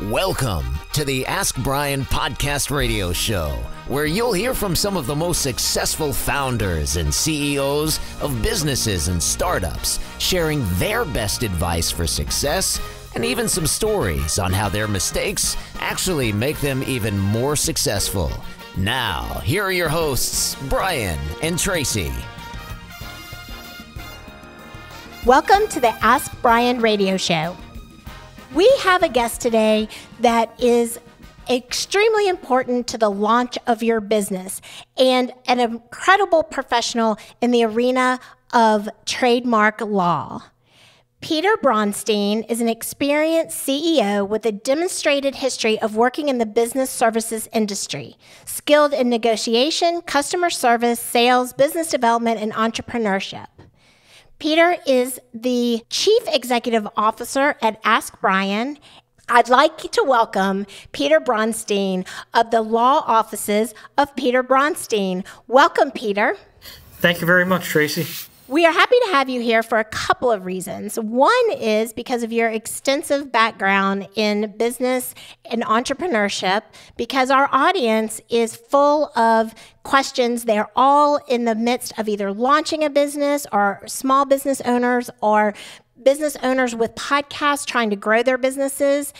Welcome to the Ask Brian podcast radio show, where you'll hear from some of the most successful founders and CEOs of businesses and startups, sharing their best advice for success and even some stories on how their mistakes actually make them even more successful. Now, here are your hosts, Brian and Traci. Welcome to the Ask Brian radio show. We have a guest today that is extremely important to the launch of your business and an incredible professional in the arena of trademark law. Peter Bronstein is an experienced CEO with a demonstrated history of working in the business services industry, skilled in negotiation, customer service, sales, business development, and entrepreneurship. Peter is the Chief Executive Officer at Ask Brian. I'd like to welcome Peter Bronstein of the law offices of Peter Bronstein. Welcome, Peter. Thank you very much, Traci. We are happy to have you here for a couple of reasons. One is because of your extensive background in business and entrepreneurship, because our audience is full of questions. They're all in the midst of either launching a business or small business owners or business owners with podcasts trying to grow their businesses.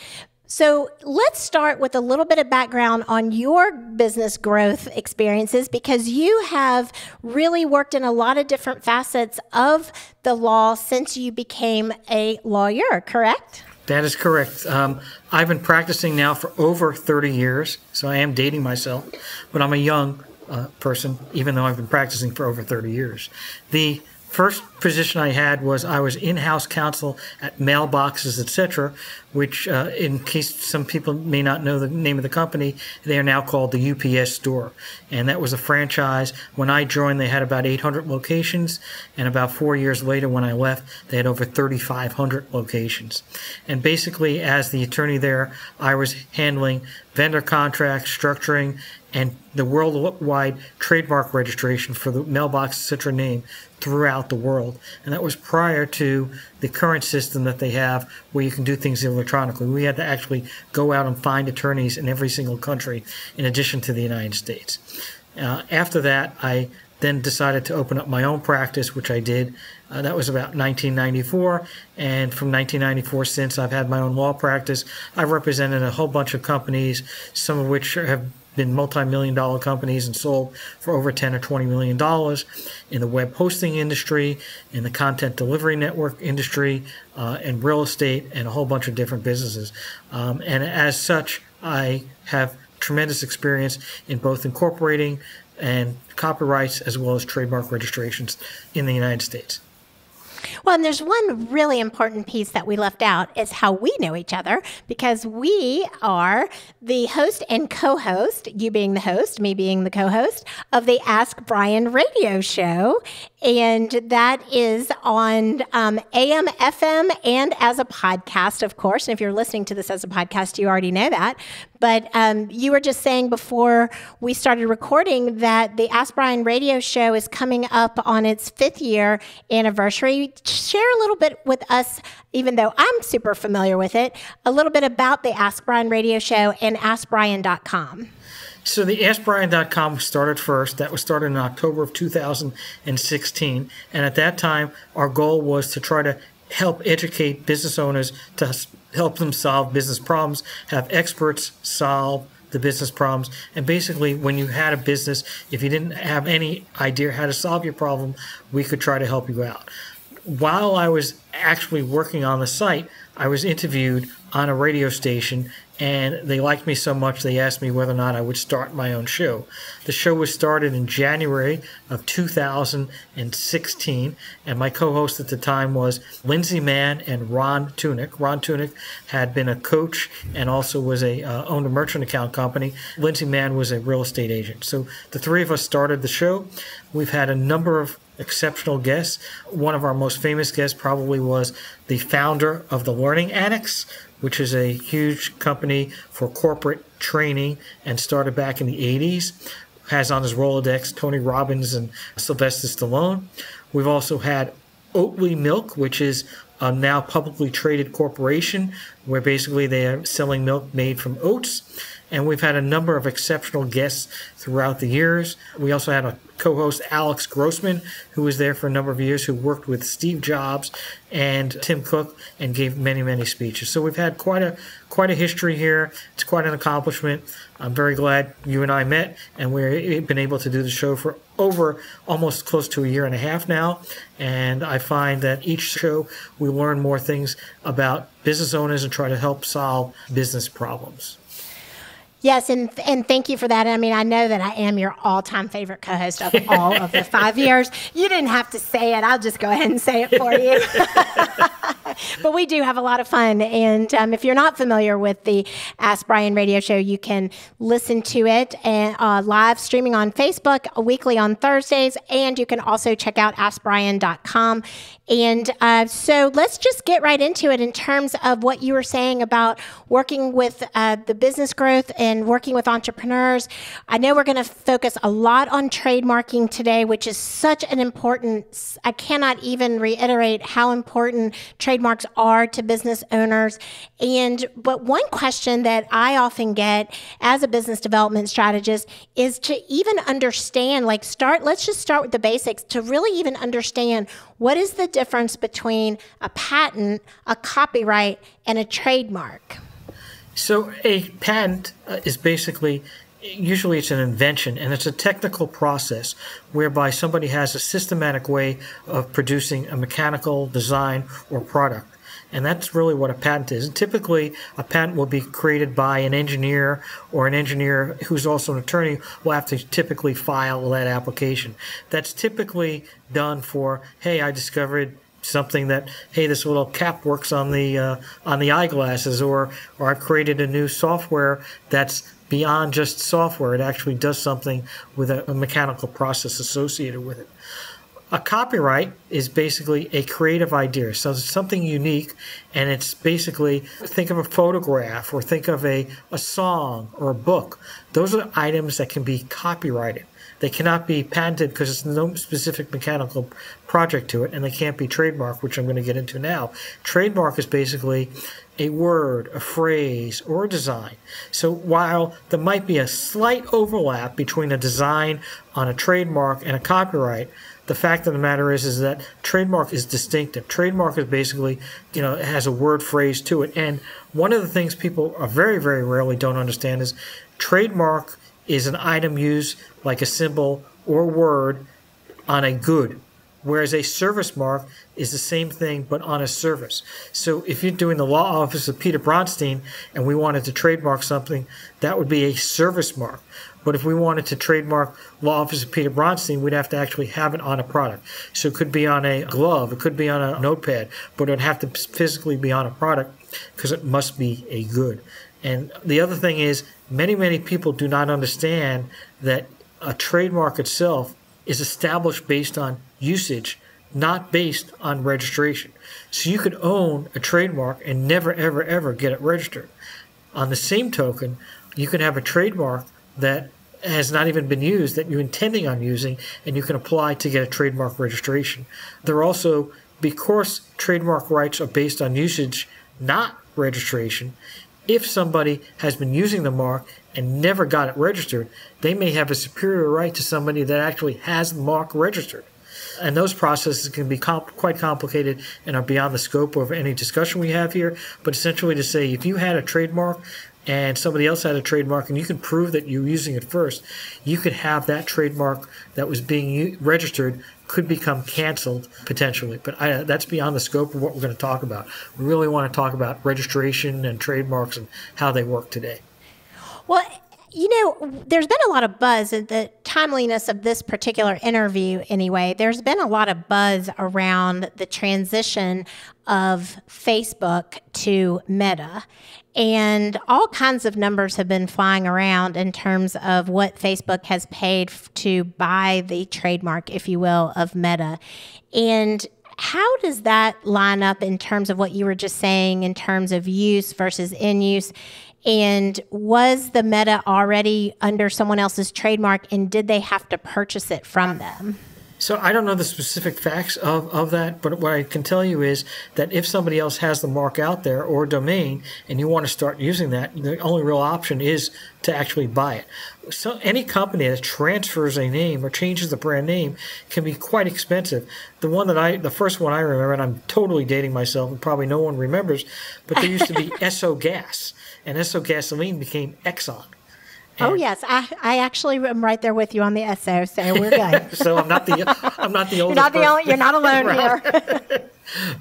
So let's start with a little bit of background on your business growth experiences, because you have really worked in a lot of different facets of the law since you became a lawyer, correct? That is correct. I've been practicing now for over 30 years, so I am dating myself, but I'm a young person, even though I've been practicing for over 30 years. The first position I had was I was in-house counsel at mailboxes, etc., which, in case some people may not know the name of the company, they are now called the UPS Store. And that was a franchise. When I joined, they had about 800 locations, and about 4 years later when I left, they had over 3,500 locations. And basically, as the attorney there, I was handling vendor contracts, structuring, and the worldwide trademark registration for the mailbox, etc. name throughout the world. And that was prior to the current system that they have where you can do things electronically. We had to actually go out and find attorneys in every single country in addition to the United States. After that, I then decided to open up my own practice, which I did. That was about 1994, and from 1994 since, I've had my own law practice. I've represented a whole bunch of companies, some of which have been multi-million-dollar companies and sold for over $10 or $20 million in the web hosting industry, in the content delivery network industry, in real estate, and a whole bunch of different businesses. And as such, I have tremendous experience in both incorporating and copyrights as well as trademark registrations in the United States. Well, and there's one really important piece that we left out is how we know each other, because we are the host and co-host, you being the host, me being the co-host, of the Ask Brian radio show. And that is on AM, FM, and as a podcast, of course. And if you're listening to this as a podcast, you already know that. But you were just saying before we started recording that the Ask Brian radio show is coming up on its 5th year anniversary. Share a little bit with us, even though I'm super familiar with it, a little bit about the Ask Brian radio show and AskBrian.com. So the AskBrian.com started first. That was started in October of 2016. And at that time, our goal was to try to help educate business owners to help them solve business problems, have experts solve the business problems. And basically, when you had a business, if you didn't have any idea how to solve your problem, we could try to help you out. While I was actually working on the site, I was interviewed on a radio station, and they liked me so much they asked me whether or not I would start my own show. The show was started in January of 2016, and my co-host at the time was Lindsay Mann and Ron Tunick. Ron Tunick had been a coach and also was owned a merchant account company. Lindsay Mann was a real estate agent. So the three of us started the show. We've had a number of exceptional guests. One of our most famous guests probably was the founder of the Learning Annex, which is a huge company for corporate training and started back in the 80s. Has on his Rolodex Tony Robbins and Sylvester Stallone. We've also had Oatly Milk, which is a now publicly traded corporation where basically they are selling milk made from oats. And we've had a number of exceptional guests throughout the years. We also had a co-host, Alex Grossman, who was there for a number of years, who worked with Steve Jobs and Tim Cook and gave many, many speeches. So we've had quite a history here. It's quite an accomplishment. I'm very glad you and I met, and we've been able to do the show for over almost close to a year and a half now. And I find that each show we learn more things about business owners and try to help solve business problems. Yes, and thank you for that. I mean, I know that I am your all-time favorite co-host of all of the 5 years. You didn't have to say it. I'll just go ahead and say it for you. But we do have a lot of fun. And if you're not familiar with the Ask Brian radio show, you can listen to it and, live streaming on Facebook weekly on Thursdays. And you can also check out AskBrian.com. And so let's just get right into it in terms of what you were saying about working with the business growth and working with entrepreneurs. I know we're going to focus a lot on trademarking today, which is such an important, I cannot even reiterate how important trademarks are to business owners. But one question that I often get as a business development strategist is to even understand, let's just start with the basics, to really even understand what is the difference between a patent, a copyright, and a trademark. So a patent is basically, usually it's an invention, and it's a technical process whereby somebody has a systematic way of producing a mechanical design or product. And that's really what a patent is. And typically, a patent will be created by an engineer, or an engineer who's also an attorney will have to typically file that application. That's typically done for, hey, I discovered something that, hey, this little cap works on the eyeglasses, or I've created a new software that's beyond just software. It actually does something with a mechanical process associated with it. A copyright is basically a creative idea. So it's something unique, and it's basically, think of a photograph, or think of a song or a book. Those are items that can be copyrighted. They cannot be patented because there's no specific mechanical project to it, and they can't be trademarked, which I'm going to get into now. Trademark is basically a word, a phrase, or a design. So while there might be a slight overlap between a design on a trademark and a copyright, the fact of the matter is that trademark is distinctive. Trademark is basically, it has a word phrase to it. And one of the things people are very, very rarely don't understand is trademark is an item used like a symbol or word on a good, whereas a service mark is the same thing but on a service. So if you're doing the law office of Peter Bronstein and we wanted to trademark something, that would be a service mark. But if we wanted to trademark law office of Peter Bronstein, we'd have to actually have it on a product. So it could be on a glove, it could be on a notepad, but it would have to physically be on a product because it must be a good. And the other thing is, many, many people do not understand that a trademark itself is established based on usage, not based on registration. So you could own a trademark and never, ever, ever get it registered. On the same token, you can have a trademark that has not even been used that you're intending on using, and you can apply to get a trademark registration. There are also, because trademark rights are based on usage, not registration, if somebody has been using the mark and never got it registered, they may have a superior right to somebody that actually has the mark registered. And those processes can be quite complicated and are beyond the scope of any discussion we have here. But essentially to say, if you had a trademark and somebody else had a trademark and you can prove that you're using it first, you could have that trademark that was being registered could become canceled potentially. But that's beyond the scope of what we're going to talk about. We really want to talk about registration and trademarks and how they work today. Well, there's been a lot of buzz at the timeliness of this particular interview anyway. There's been a lot of buzz around the transition of Facebook to Meta. And all kinds of numbers have been flying around in terms of what Facebook has paid to buy the trademark, if you will, of Meta. And how does that line up in terms of what you were just saying in terms of use versus in use? And was the Meta already under someone else's trademark, and did they have to purchase it from them? So I don't know the specific facts of that, but what I can tell you is that if somebody else has the mark out there or domain and you want to start using that, the only real option is to actually buy it. So any company that transfers a name or changes the brand name can be quite expensive. The first one I remember, and I'm totally dating myself and probably no one remembers, but there used to be Esso Gas, and Esso Gasoline became Exxon. Oh yes, I actually am right there with you on the Esso, so we're good. So I'm not the oldest. You're not alone here.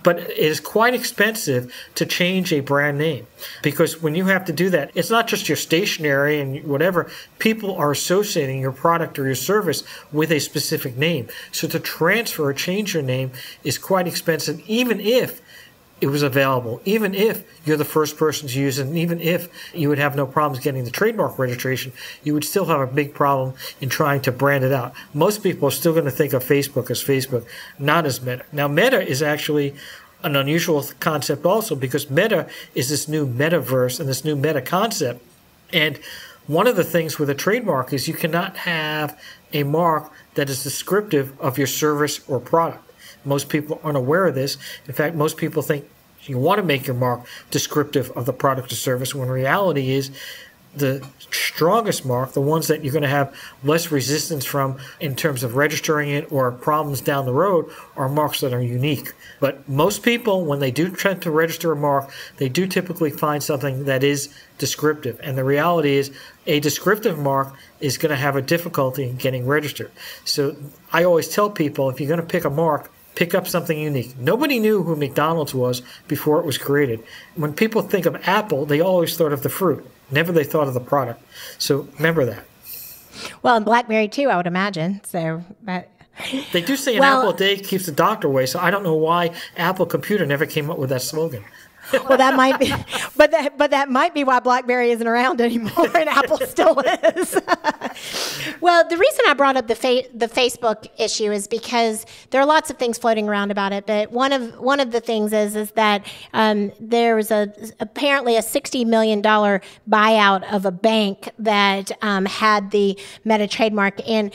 But it is quite expensive to change a brand name, because when you have to do that, it's not just your stationery and whatever. People are associating your product or your service with a specific name. So to transfer or change your name is quite expensive, even if it was available, even if you're the first person to use it, and even if you would have no problems getting the trademark registration, you would still have a big problem in trying to brand it out. Most people are still going to think of Facebook as Facebook, not as Meta. Now, Meta is actually an unusual concept also, because Meta is this new metaverse and this new meta concept. And one of the things with a trademark is you cannot have a mark that is descriptive of your service or product. Most people aren't aware of this. In fact, most people think you want to make your mark descriptive of the product or service, when reality is the strongest mark, the ones that you're going to have less resistance from in terms of registering it or problems down the road, are marks that are unique. But most people, when they do try to register a mark, they do typically find something that is descriptive. And the reality is a descriptive mark is going to have a difficulty in getting registered. So I always tell people, if you're going to pick a mark, pick up something unique. Nobody knew who McDonald's was before it was created. When people think of Apple, they always thought of the fruit. Never they thought of the product. So remember that. Well, and BlackBerry too, I would imagine. So they do say an apple a day keeps the doctor away. So I don't know why Apple Computer never came up with that slogan. Well, that might be, but that might be why BlackBerry isn't around anymore, and Apple still is. Well, the reason I brought up the Facebook issue is because there are lots of things floating around about it. But one of the things is that there was apparently a $60 million buyout of a bank that had the Meta trademark, and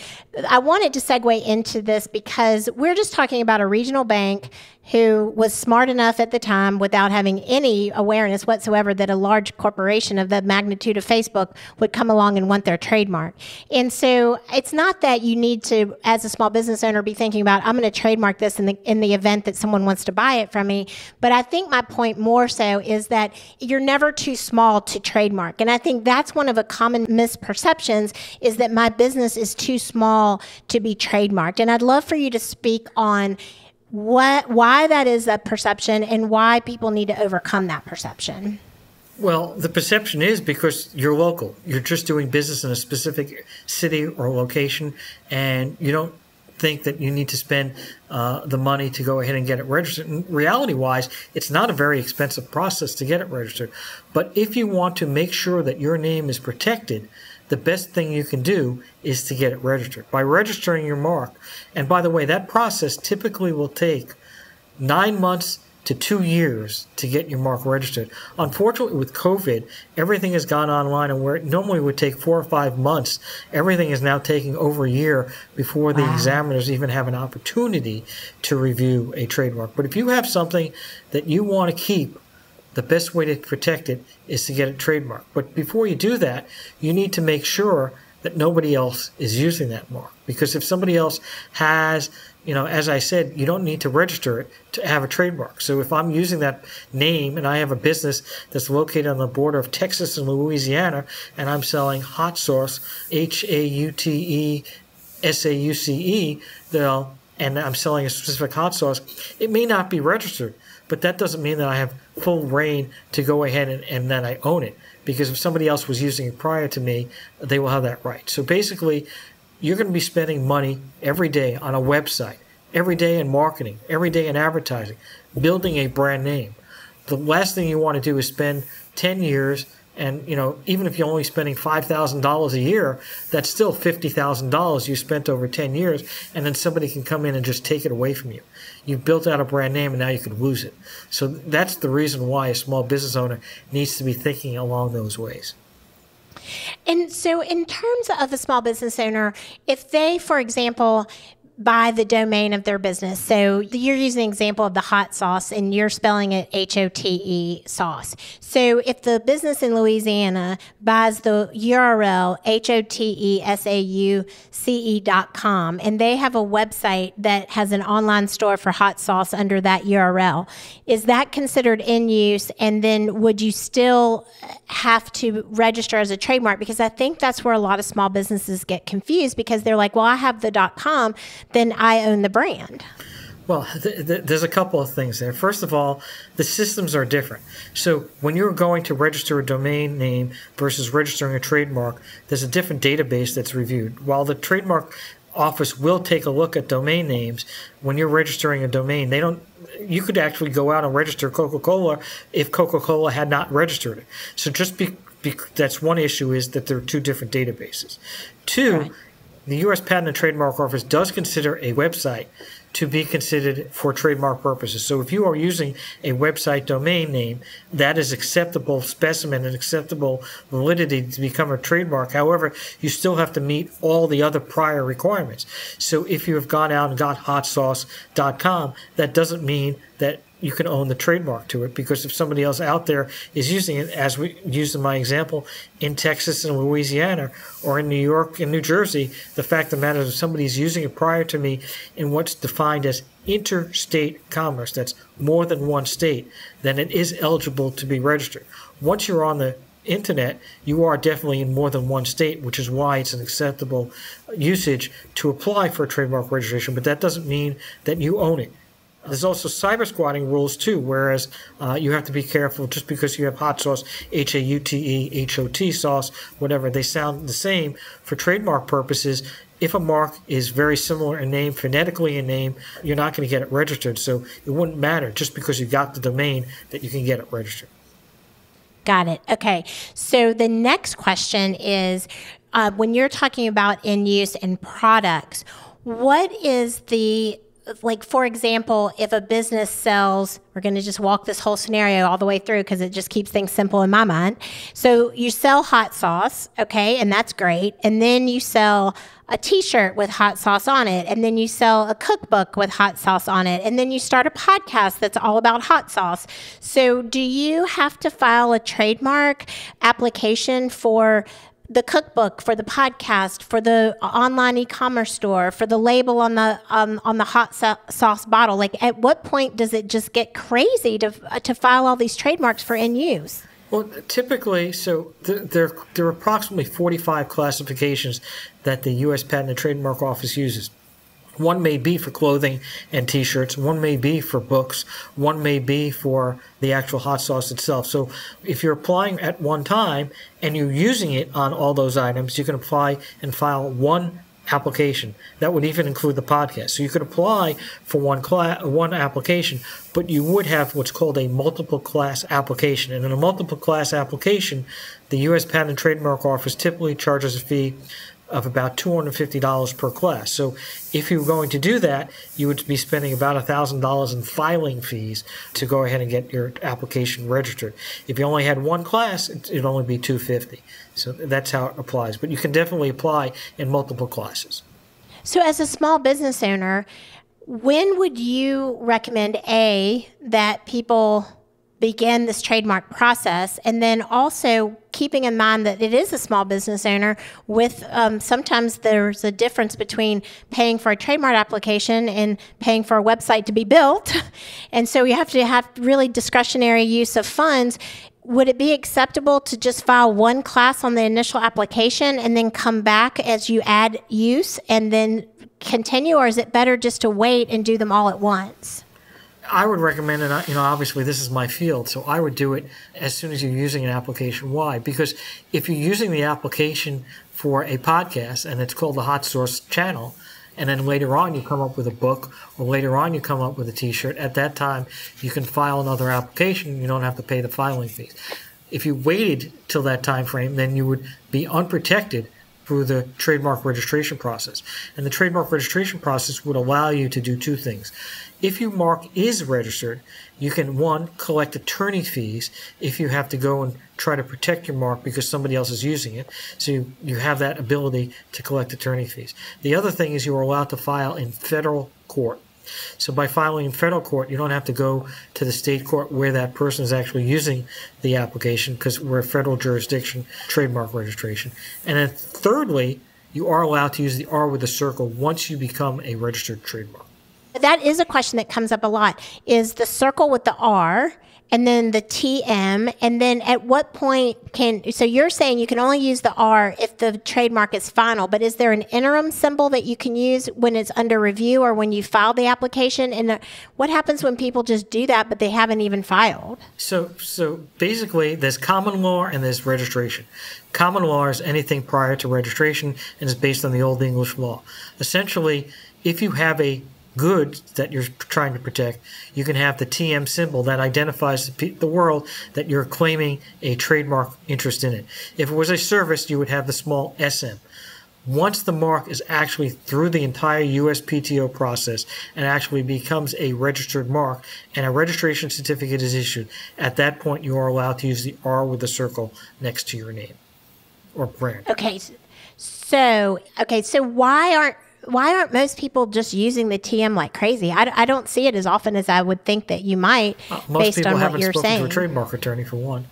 I wanted to segue into this because we're just talking about a regional bank who was smart enough at the time, without having any awareness whatsoever, that a large corporation of the magnitude of Facebook would come along and want their trademark. And so it's not that you need to, as a small business owner, be thinking about, I'm going to trademark this in the event that someone wants to buy it from me. But I think my point more so is that you're never too small to trademark. And I think that's one of the common misperceptions, is that my business is too small to be trademarked. And I'd love for you to speak on why that is a perception and why people need to overcome that perception. Well, the perception is because you're local. You're just doing business in a specific city or location, and you don't think that you need to spend the money to go ahead and get it registered. And reality-wise, it's not a very expensive process to get it registered. But if you want to make sure that your name is protected, the best thing you can do is to get it registered by registering your mark. And by the way, that process typically will take 9 months to 2 years to get your mark registered. Unfortunately, with COVID, everything has gone online, and where it normally would take 4 or 5 months, everything is now taking over a year before the examiners even have an opportunity to review a trademark. But if you have something that you want to keep, the best way to protect it is to get it trademarked. But before you do that, you need to make sure that nobody else is using that mark. Because if somebody else has, as I said, you don't need to register it to have a trademark. So if I'm using that name and I have a business that's located on the border of Texas and Louisiana, and I'm selling hot sauce, HAUTESAUCE, and I'm selling a specific hot sauce, it may not be registered. But that doesn't mean that I have full reign to go ahead and that I own it. Because if somebody else was using it prior to me, they will have that right. So basically, you're going to be spending money every day on a website, every day in marketing, every day in advertising, building a brand name. The last thing you want to do is spend 10 years, and even if you're only spending $5,000 a year, that's still $50,000 you spent over 10 years, and then somebody can come in and just take it away from you. You've built out a brand name, and now you could lose it. So that's the reason why a small business owner needs to be thinking along those ways. And so in terms of a small business owner, if they, for example, by the domain of their business. So you're using an example of the hot sauce and you're spelling it HOTE sauce. So if the business in Louisiana buys the URL HOTESAUCE.com and they have a website that has an online store for hot sauce under that URL, is that considered in use? And then would you still have to register as a trademark? Because I think that's where a lot of small businesses get confused because they're like, well, I have the .com, then I own the brand. Well, there's a couple of things there. First of all, the systems are different. So when you're going to register a domain name versus registering a trademark, there's a different database that's reviewed. While the trademark office will take a look at domain names, when you're registering a domain, you could actually go out and register Coca-Cola if Coca-Cola had not registered it. So that's one issue, is that there are two different databases. Two, right. The U.S. Patent and Trademark Office does consider a website to be considered for trademark purposes. So if you are using a website domain name, that is acceptable specimen and acceptable validity to become a trademark. However, you still have to meet all the other prior requirements. So if you have gone out and got hotsauce.com, that doesn't mean that you can own the trademark to it, because if somebody else out there is using it, as we used in my example, in Texas and Louisiana or in New York and New Jersey, the fact of the matter is if somebody's using it prior to me in what's defined as interstate commerce, that's more than one state, then it is eligible to be registered. Once you're on the internet, you are definitely in more than one state, which is why it's an acceptable usage to apply for a trademark registration, but that doesn't mean that you own it. There's also cyber squatting rules too, whereas you have to be careful just because you have hot sauce, HAUTE, HOT sauce, whatever, they sound the same. For trademark purposes, if a mark is very similar in name, phonetically in name, you're not going to get it registered. So it wouldn't matter just because you got the domain that you can get it registered. Got it. Okay. So the next question is, when you're talking about in use and products, what is the, like, for example, if a business sells, we're going to just walk this whole scenario all the way through because it just keeps things simple in my mind. So you sell hot sauce, okay, and that's great. And then you sell a t-shirt with hot sauce on it. And then you sell a cookbook with hot sauce on it. And then you start a podcast that's all about hot sauce. So do you have to file a trademark application for the cookbook, for the podcast, for the online e-commerce store, for the label on the hot sauce bottle? Like, at what point does it just get crazy to file all these trademarks for in use? Well, typically, so there are approximately 45 classifications that the U.S. Patent and Trademark Office uses. One may be for clothing and t-shirts, one may be for books, one may be for the actual hot sauce itself. So if you're applying at one time and you're using it on all those items, you can apply and file one application. That would even include the podcast. So you could apply for one application, but you would have what's called a multiple class application. And in a multiple class application, the U.S. Patent and Trademark Office typically charges a fee of about $250 per class. So if you were going to do that, you would be spending about $1,000 in filing fees to go ahead and get your application registered. If you only had one class, it'd only be $250. So that's how it applies. But you can definitely apply in multiple classes. So as a small business owner, when would you recommend, A, that people begin this trademark process, and then also keeping in mind that it is a small business owner with sometimes there's a difference between paying for a trademark application and paying for a website to be built. And so you have to have really discretionary use of funds. Would it be acceptable to just file one class on the initial application and then come back as you add use and then continue, or is it better just to wait and do them all at once? I would recommend, and obviously this is my field, so I would do it as soon as you're using an application. Why? Because if you're using the application for a podcast and it's called the Hot Sauce Channel, and then later on you come up with a book, or later on you come up with a t-shirt, at that time you can file another application. You don't have to pay the filing fees. If you waited till that time frame, then you would be unprotected through the trademark registration process. And the trademark registration process would allow you to do two things. If your mark is registered, you can, one, collect attorney fees if you have to go and try to protect your mark because somebody else is using it. So you have that ability to collect attorney fees. The other thing is you are allowed to file in federal court. So by filing in federal court, you don't have to go to the state court where that person is actually using the application because we're a federal jurisdiction, trademark registration. And then thirdly, you are allowed to use the R with a circle once you become a registered trademark. That is a question that comes up a lot, is the circle with the R and then the TM, and then at what point so you're saying you can only use the R if the trademark is final, but is there an interim symbol that you can use when it's under review or when you file the application? And what happens when people just do that, but they haven't even filed? So basically there's common law and there's registration. Common law is anything prior to registration and is based on the Old English law. Essentially, if you have a good that you're trying to protect, you can have the TM symbol that identifies the world that you're claiming a trademark interest in it. If it was a service, you would have the small SM. Once the mark is actually through the entire USPTO process and actually becomes a registered mark and a registration certificate is issued, at that point you are allowed to use the R with the circle next to your name or brand. Okay, so why aren't most people just using the TM like crazy? I don't see it as often as I would think that you might, based on what you're saying. Most people haven't spoken to a trademark attorney, for one.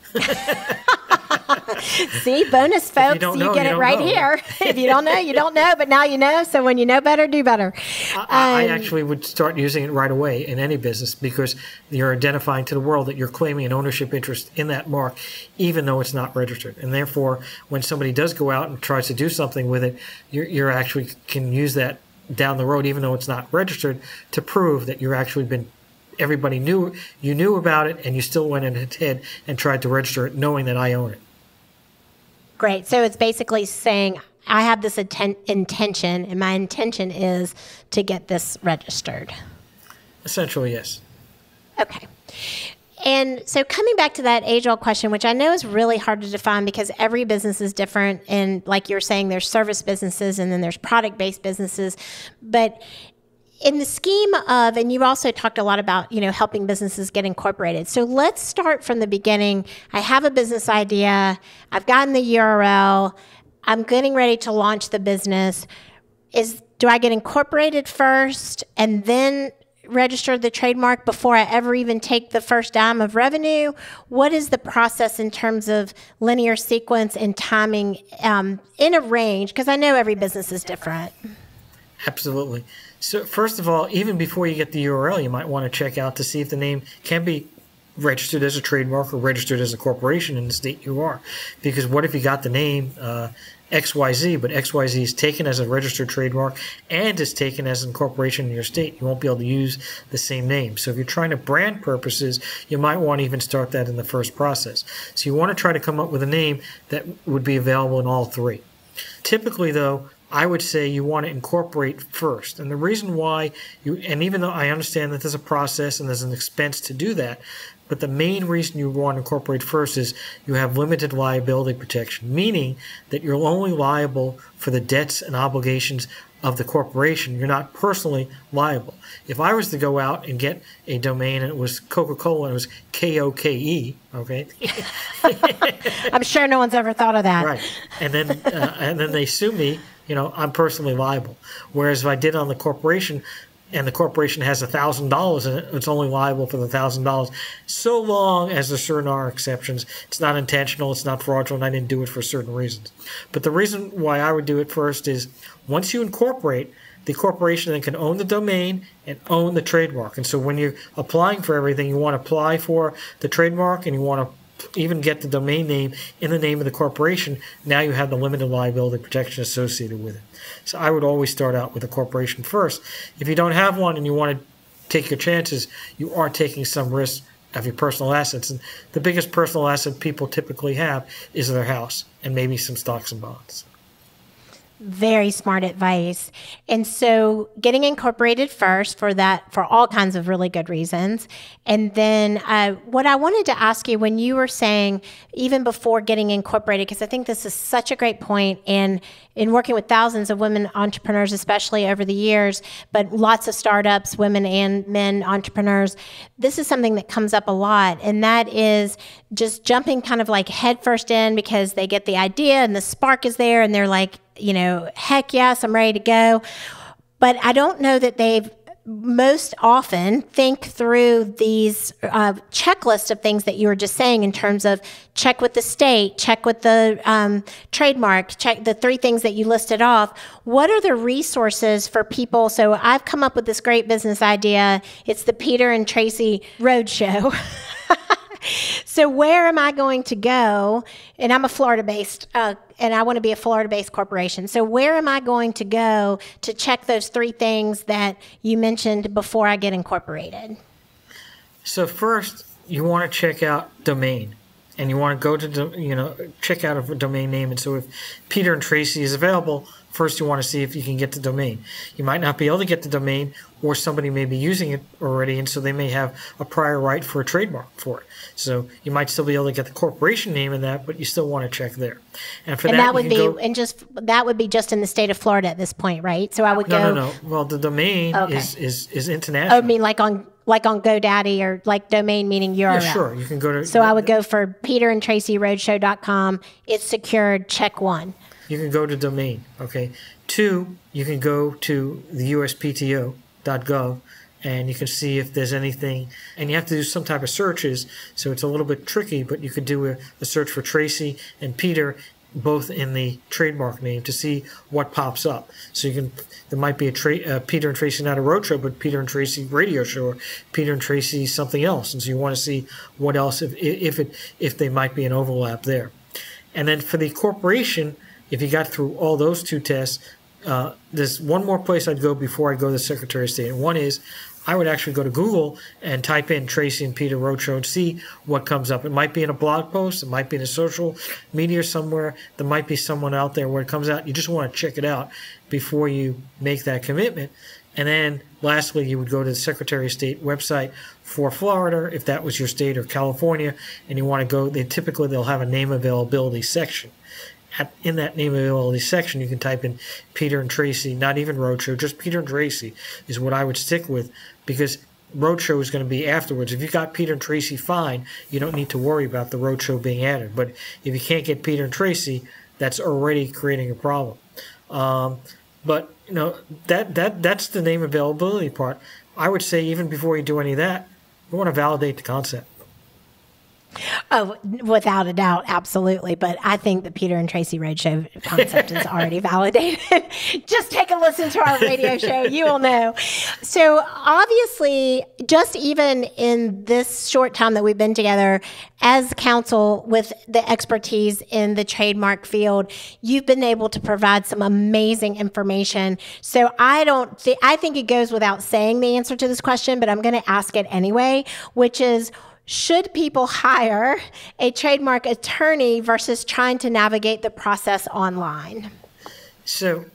See, bonus, folks, you get it right here. If you don't know, you don't know, but now you know. So when you know better, do better. I actually would start using it right away in any business because you're identifying to the world that you're claiming an ownership interest in that mark, even though it's not registered. And therefore, when somebody does go out and tries to do something with it, you're actually can use that down the road, even though it's not registered, to prove that you're actually been everybody knew you knew about it, and you still went ahead and tried to register it, knowing that I own it. Great. So it's basically saying I have this intention, and my intention is to get this registered. Essentially, yes. Okay. And so coming back to that age-old question, which I know is really hard to define because every business is different. And like you're saying, there's service businesses and then there's product-based businesses. But in the scheme of, and you've also talked a lot about, helping businesses get incorporated. So let's start from the beginning. I have a business idea. I've gotten the URL. I'm getting ready to launch the business. Do I get incorporated first and then register the trademark before I ever even take the first dime of revenue? What is the process in terms of linear sequence and timing in a range? Because I know every business is different. Absolutely. So first of all, even before you get the URL, you might want to check out to see if the name can be registered as a trademark or registered as a corporation in the state you are. Because what if you got the name XYZ, but XYZ is taken as a registered trademark and is taken as an incorporation in your state? You won't be able to use the same name. So if you're trying to brand purposes, you might want to even start that in the first process. So you want to try to come up with a name that would be available in all three. Typically, though, I would say you want to incorporate first. And the reason why and even though I understand that there's a process and there's an expense to do that, but the main reason you want to incorporate first is you have limited liability protection, meaning that you're only liable for the debts and obligations of the corporation. You're not personally liable. If I was to go out and get a domain and it was Coca-Cola and it was K-O-K-E, okay? I'm sure no one's ever thought of that. Right. And then they sue me, I'm personally liable. Whereas if I did on the corporation and the corporation has $1,000 in it, it's only liable for the $1,000 so long as there certain are exceptions. It's not intentional, it's not fraudulent, I didn't do it for certain reasons. But the reason why I would do it first is once you incorporate, the corporation then can own the domain and own the trademark. And so when you're applying for everything, you want to apply for the trademark and you want to even get the domain name in the name of the corporation. Now you have the limited liability protection associated with it. So I would always start out with a corporation first. If you don't have one and you want to take your chances, you are taking some risk of your personal assets. And the biggest personal asset people typically have is their house and maybe some stocks and bonds. Very smart advice. And so getting incorporated first for all kinds of really good reasons. And then what I wanted to ask you when you were saying, even before getting incorporated, because I think this is such a great point, and in working with thousands of women entrepreneurs, especially over the years, but lots of startups, women and men entrepreneurs, this is something that comes up a lot. And that is just jumping kind of like headfirst in because they get the idea and the spark is there and they're like, heck yes, I'm ready to go. But I don't know that they've most often think through these checklists of things that you were just saying in terms of check with the state, check with the trademark, check the 3 things that you listed off. What are the resources for people? So I've come up with this great business idea. It's the Peter and Traci Roadshow. So where am I going to go? And I'm a Florida-based, and I want to be a Florida-based corporation. So where am I going to go to check those 3 things that you mentioned before I get incorporated? So first, you want to check out domain. And you want to go to, check out a domain name. And so if Peter and Traci is available, first you want to see if you can get the domain. You might not be able to get the domain, or somebody may be using it already, and so they may have a prior right for a trademark for it. So you might still be able to get the corporation name in that, but you still want to check there. And for that would be just in the state of Florida at this point, right? So I would go. No. Well, the domain is international. Oh, I mean, like on GoDaddy, or like domain meaning URL. Yeah, sure. You can go to. So I would go for peterandtraciroadshow.com. It's secured. Check 1. You can go to domain. Okay. 2, you can go to the USPTO.gov and you can see if there's anything. And you have to do some type of searches, so it's a little bit tricky. But you could do a search for Traci and Peter, both in the trademark name, to see what pops up. So there might be a Peter and Traci, not a roadshow, but Peter and Traci radio show, or Peter and Traci something else. And so you want to see what else, if they might be an overlap there. And then for the corporation, if you got through all those 2 tests, there's one more place I'd go before I go to the Secretary of State. And one is, I would actually go to Google and type in Traci and Peter Roadshow and see what comes up. It might be in a blog post. It might be in a social media somewhere. There might be someone out there where it comes out. You just want to check it out before you make that commitment. And then lastly, you would go to the Secretary of State website for Florida, if that was your state, or California, and you want to go. They'll have a name availability section. In that name availability section, you can type in Peter and Traci, not even Roadshow, just Peter and Traci is what I would stick with, because Roadshow is going to be afterwards. If you got Peter and Traci, fine. You don't need to worry about the Roadshow being added. But if you can't get Peter and Traci, that's already creating a problem. But that's the name availability part. I would say even before you do any of that, you want to validate the concept. Oh, without a doubt, absolutely. But I think the Peter and Traci Roadshow concept is already validated. Just take a listen to our radio show. You will know. So obviously, just even in this short time that we've been together as counsel with the expertise in the trademark field, you've been able to provide some amazing information. So I think it goes without saying the answer to this question, but I'm going to ask it anyway, which is, should people hire a trademark attorney versus trying to navigate the process online? So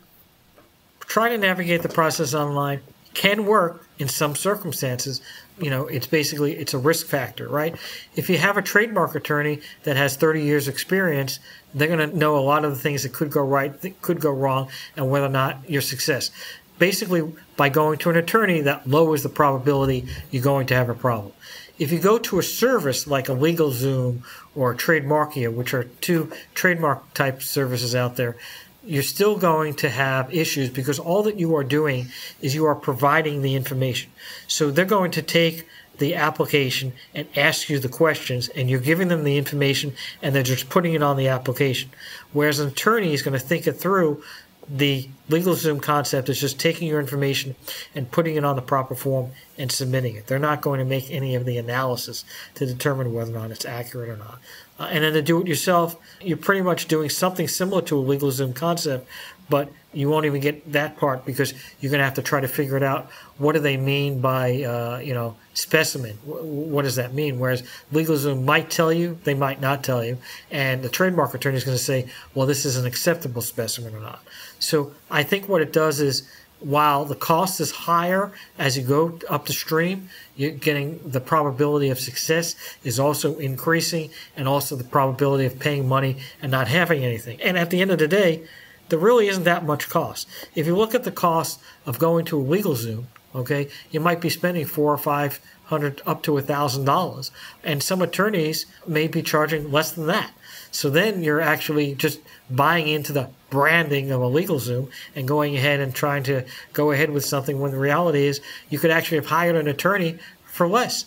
trying to navigate the process online can work in some circumstances. It's a risk factor, right? If you have a trademark attorney that has 30 years experience, they're going to know a lot of the things that could go right, that could go wrong, and whether or not your success. Basically, by going to an attorney, that lowers the probability you're going to have a problem. If you go to a service like a LegalZoom or Trademarkia, which are 2 trademark type services out there, you're still going to have issues, because all that you are doing is you are providing the information. So they're going to take the application and ask you the questions, and you're giving them the information, and they're just putting it on the application. Whereas an attorney is going to think it through. The LegalZoom concept is just taking your information and putting it on the proper form and submitting it. They're not going to make any of the analysis to determine whether or not it's accurate or not. And then the do-it-yourself, you're pretty much doing something similar to a LegalZoom concept, but you won't even get that part because you're going to have to try to figure it out. What do they mean by, specimen? What does that mean? Whereas LegalZoom might tell you, they might not tell you. And the trademark attorney is going to say, well, this is an acceptable specimen or not. So I think what it does is, while the cost is higher as you go up the stream, you're getting the probability of success is also increasing, and also the probability of paying money and not having anything. And at the end of the day, there really isn't that much cost. If you look at the cost of going to a LegalZoom, okay, you might be spending $400 or $500 up to $1,000, and some attorneys may be charging less than that. So then you're actually just buying into the branding of a LegalZoom and going ahead and trying to go ahead with something when the reality is you could actually have hired an attorney for less.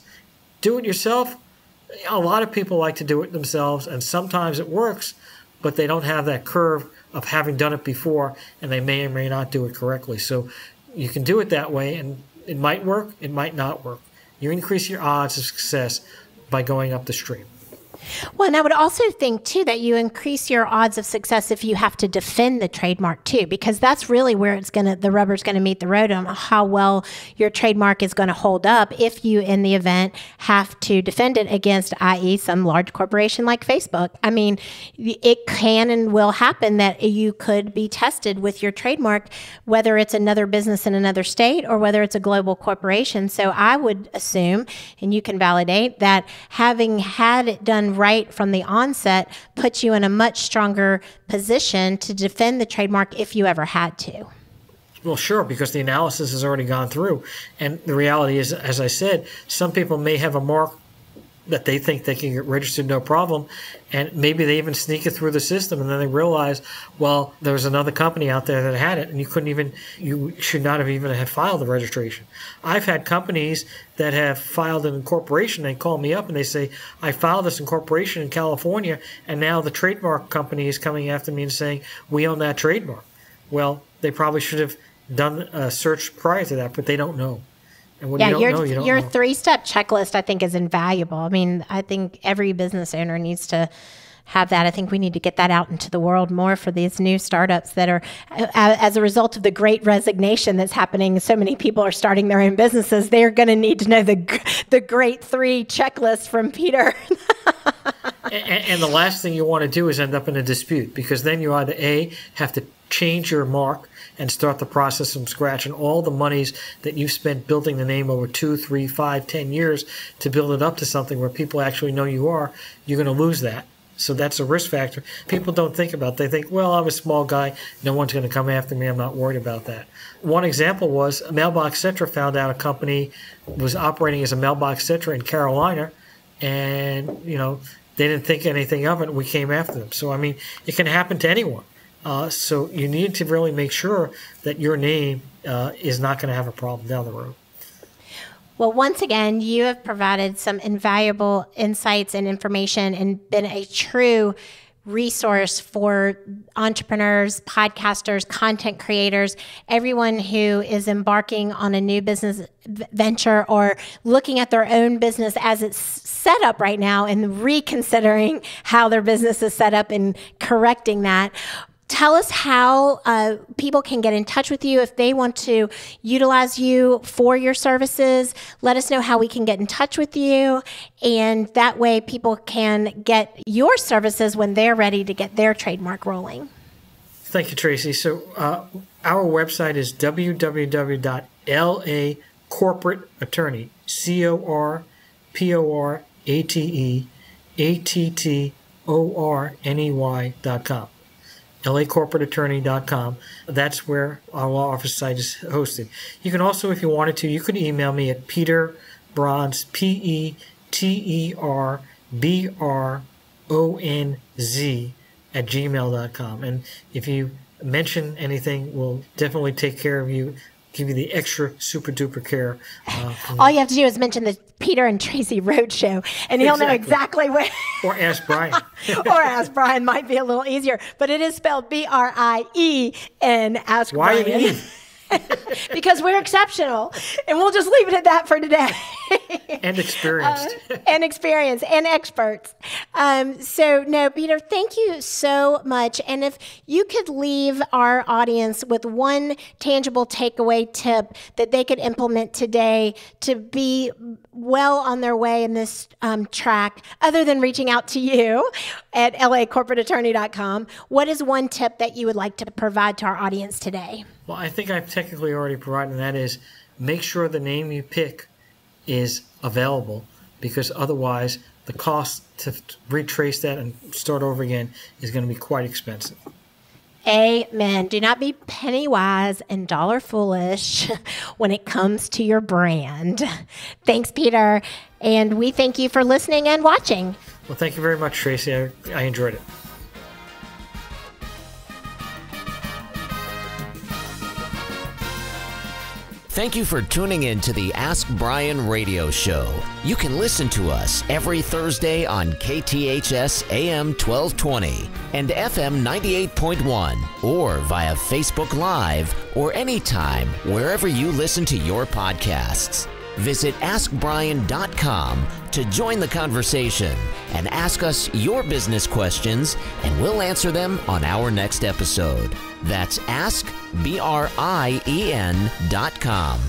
Do it yourself. A lot of people like to do it themselves, and sometimes it works, but they don't have that curve of having done it before, and they may or may not do it correctly. So you can do it that way, and it might work, it might not work. You increase your odds of success by going up the stream. Well, and I would also think, too, that you increase your odds of success if you have to defend the trademark, too, because that's really where the rubber's going to meet the road on how well your trademark is going to hold up if you, in the event, have to defend it against, i.e., some large corporation like Facebook. I mean, it can and will happen that you could be tested with your trademark, whether it's another business in another state or whether it's a global corporation. So I would assume, and you can validate, that having had it done right from the onset puts you in a much stronger position to defend the trademark if you ever had to. Well, sure, because the analysis has already gone through. And the reality is, as I said, some people may have a mark that they think they can get registered no problem, and maybe they even sneak it through the system, and then they realize, well, there was another company out there that had it, and you should not have even have filed the registration. I've had companies that have filed an incorporation. They call me up and they say, I filed this incorporation in California, and now the trademark company is coming after me and saying, we own that trademark. Well, they probably should have done a search prior to that, but they don't know. And when you don't know, you don't your know. 3-step checklist, I think, is invaluable. I mean, I think every business owner needs to have that. I think we need to get that out into the world more for these new startups that are, as a result of the great resignation that's happening, so many people are starting their own businesses. They're going to need to know the great 3 checklist from Peter. And the last thing you want to do is end up in a dispute, because then you either A, have to change your mark and start the process from scratch, and all the monies that you've spent building the name over 2, 3, 5, 10 years to build it up to something where people actually know you are, you're going to lose that. So that's a risk factor. People don't think about it. They think, well, I'm a small guy. No one's going to come after me. I'm not worried about that. One example was Mailbox Centra found out a company was operating as a Mailbox Centra in Carolina, and, they didn't think anything of it, and we came after them. So, I mean, it can happen to anyone. So you need to really make sure that your name is not going to have a problem down the road. Well, once again, you have provided some invaluable insights and information and been a true resource for entrepreneurs, podcasters, content creators, everyone who is embarking on a new business venture or looking at their own business as it's set up right now and reconsidering how their business is set up and correcting that. Tell us how people can get in touch with you if they want to utilize you for your services. Let us know how we can get in touch with you. And that way people can get your services when they're ready to get their trademark rolling. Thank you, Traci. So our website is www.lacorporateattorney, corporateattorney.com. lacorporateattorney.com. That's where our law office site is hosted. You can also, if you wanted to, you could email me at peterbronz, peterbronz @gmail.com. And if you mention anything, we'll definitely take care of you, give you the extra super duper care. All you have to do is mention the Peter and Traci Roadshow, and he'll know exactly where. Or ask Brian. Or ask Brian might be a little easier, but it is spelled B-R-I-E-N. Ask Why Brian. an E? Because we're exceptional, and we'll just leave it at that for today. And experienced. And experienced and experts. No, Peter, thank you so much. And if you could leave our audience with one tangible takeaway tip that they could implement today to be well on their way in this track, other than reaching out to you at lacorporateattorney.com, what is one tip that you would like to provide to our audience today? Well, I think I've technically already provided, and that is make sure the name you pick is available, because otherwise the cost to retrace that and start over again is going to be quite expensive. Amen. Do not be penny wise and dollar foolish when it comes to your brand. Thanks, Peter. And we thank you for listening and watching. Well, thank you very much, Traci. I enjoyed it. Thank you for tuning in to the Ask Brian radio show. You can listen to us every Thursday on KTHS AM 1220 and FM 98.1, or via Facebook Live, or anytime wherever you listen to your podcasts. Visit AskBrian.com to join the conversation and ask us your business questions, and we'll answer them on our next episode. That's AskBrien.com.